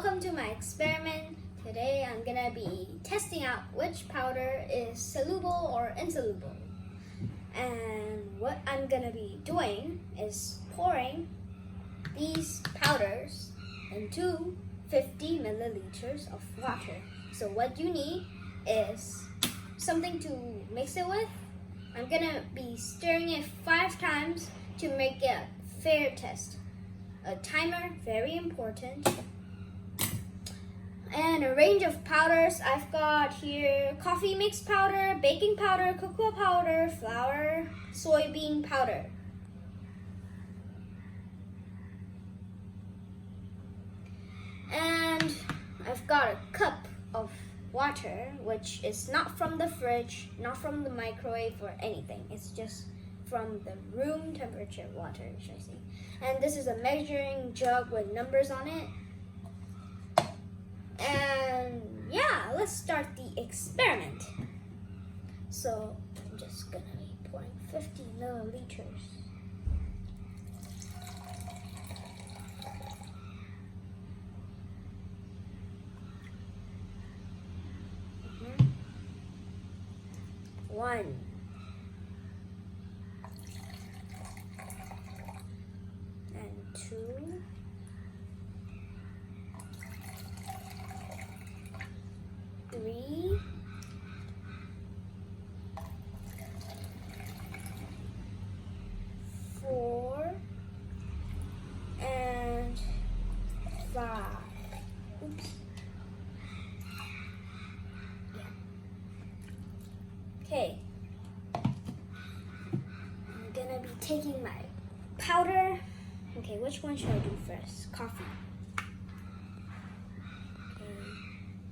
welcome to my experiment. Today I'm gonna be testing out which powder is soluble or insoluble. And what I'm gonna be doing is pouring these powders into 50 milliliters of water. So what you need is something to mix it with. I'm gonna be stirring it 5 times to make it a fair test. A timer, very important. And a range of powders. I've got here coffee mix powder, baking powder, cocoa powder, flour, soybean powder. And I've got a cup of water, which is not from the fridge, not from the microwave or anything. It's just from the room temperature water, should I say. And this is a measuring jug with numbers on it. And yeah, let's start the experiment. So I'm just gonna be pouring 50 milliliters. One. And 2. 3. 4. And 5. Oops. Yeah. Okay. I'm gonna be taking my powder. Okay, which one should I do first? Coffee.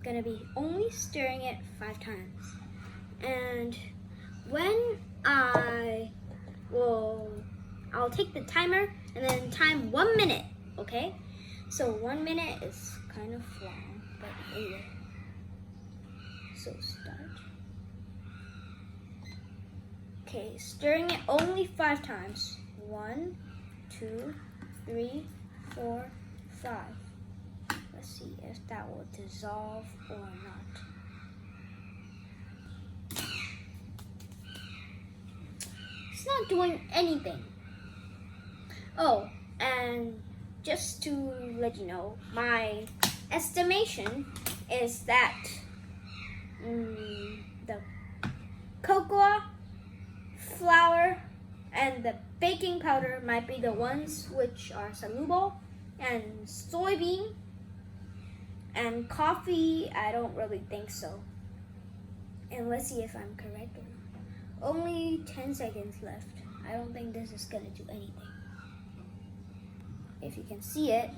Gonna be only stirring it 5 times, and when I'll take the timer and then time 1 minute. Okay, so 1 minute is kind of long, but anyway. So start. Okay, stirring it only 5 times. 1, 2, 3, 4, 5. Let's see if that will dissolve or not. It's not doing anything. Oh, and just to let you know, my estimation is that the cocoa, flour, and the baking powder might be the ones which are soluble, and soybean and coffee, I don't really think so. And let's see if I'm correct or not. Only 10 seconds left. I don't think this is gonna do anything. If you can see it,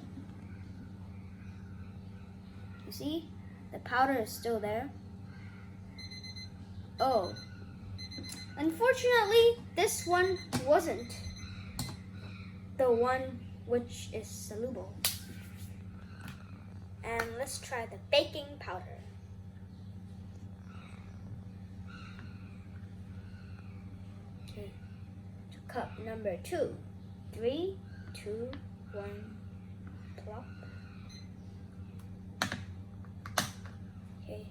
you see? The powder is still there. Oh. Unfortunately, this one wasn't the one which is soluble. And let's try the baking powder. Okay, to cup number 2. 3, 2, 1, plop. Okay,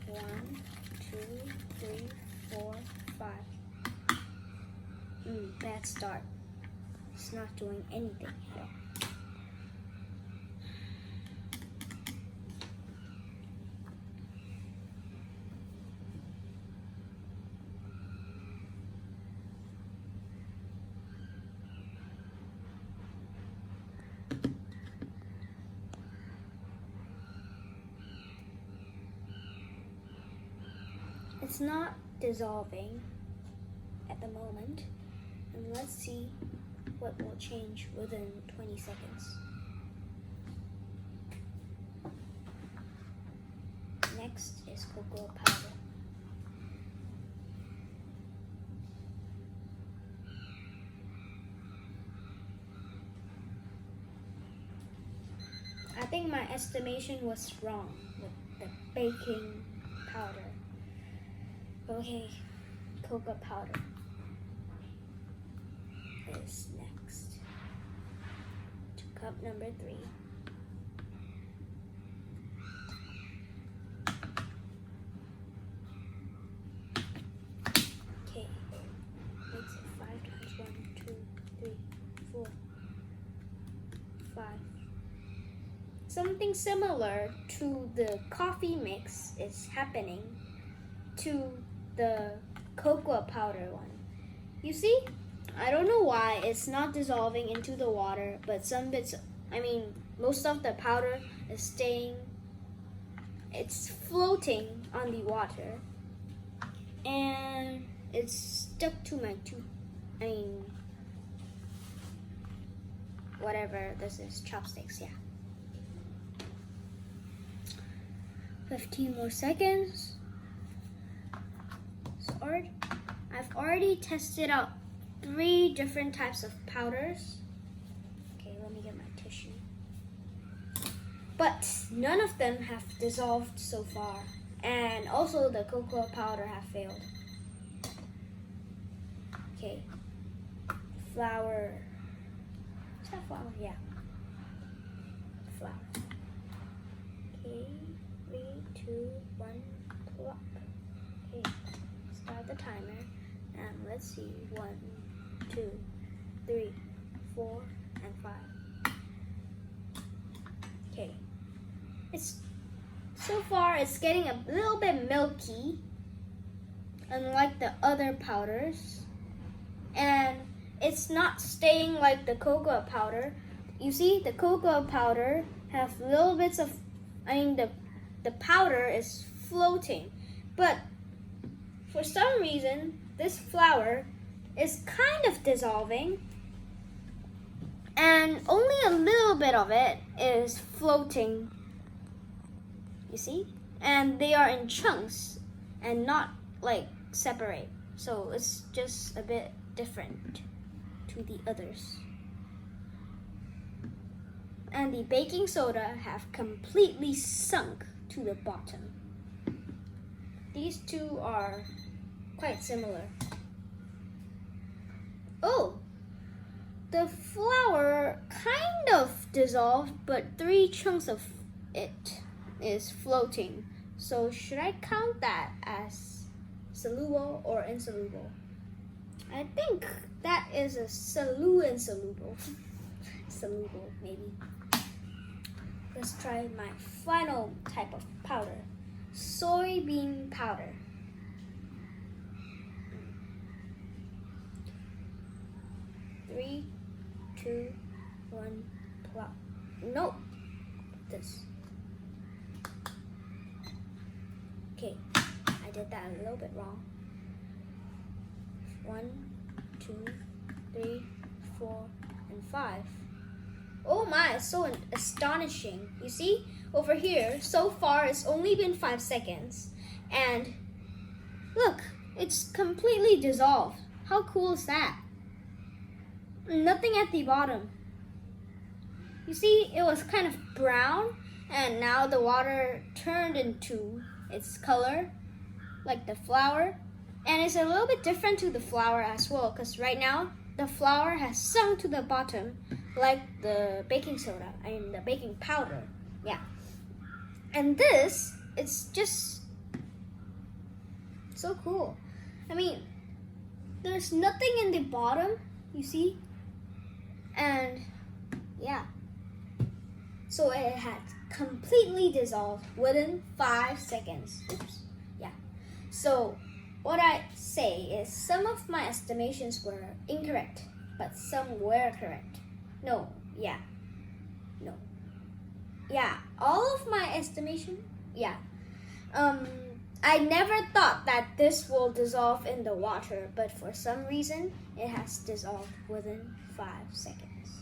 1, 2, 3, 4, 5. Bad start. It's not doing anything at all. It's not dissolving at the moment, and let's see what will change within 20 seconds. Next is cocoa powder. I think my estimation was wrong with the baking powder. Okay, cocoa powder is next. To cup number 3. something similar to the coffee mix is happening to the cocoa powder one. You see, I don't know why it's not dissolving into the water, but some bits, most of the powder is staying, it's floating on the water, and it's stuck to my tooth. Whatever this is, chopsticks, yeah. 15 more seconds. So I've already tested out 3 different types of powders. Okay, let me get my tissue. But none of them have dissolved so far. And also the cocoa powder have failed. Okay. Flour. Is that flour? Yeah. Flour. Okay. 3, 2, 1, plop. Okay. Start the timer. And let's see. 1, 2, 3, 4, and 5. Okay. So far it's getting a little bit milky, unlike the other powders. And it's not staying like the cocoa powder. You see, the cocoa powder have little bits of, the powder is floating. But for some reason, this flour is kind of dissolving. And only a little bit of it is floating. You see? And they are in chunks and not like separate. So it's just a bit different to the others. And the baking soda have completely sunk to the bottom. These two are quite similar. Oh, the flour kind of dissolved, but 3 chunks of it is floating. So should I count that as soluble or insoluble? I think that is a insoluble. Soluble, maybe. Let's try my final type of powder. Soybean powder. 3, 2, 1, plop. No, this. Okay, I did that a little bit wrong. 1, 2, 3, 4, and 5. Oh my, it's so astonishing. You see, over here, so far it's only been 5 seconds. And look, it's completely dissolved. How cool is that? Nothing at the bottom. You see, it was kind of brown, and now the water turned into its color, like the flour. And it's a little bit different to the flour as well, because right now, the flour has sunk to the bottom, like the baking soda, the baking powder. Yeah. And this, it's just so cool. There's nothing in the bottom, you see? And yeah. So it had completely dissolved within 5 seconds. Oops. Yeah. So what I say is some of my estimations were incorrect, but some were correct. No. Yeah, all of my estimation, yeah. I never thought that this will dissolve in the water, but for some reason, it has dissolved within 5 seconds.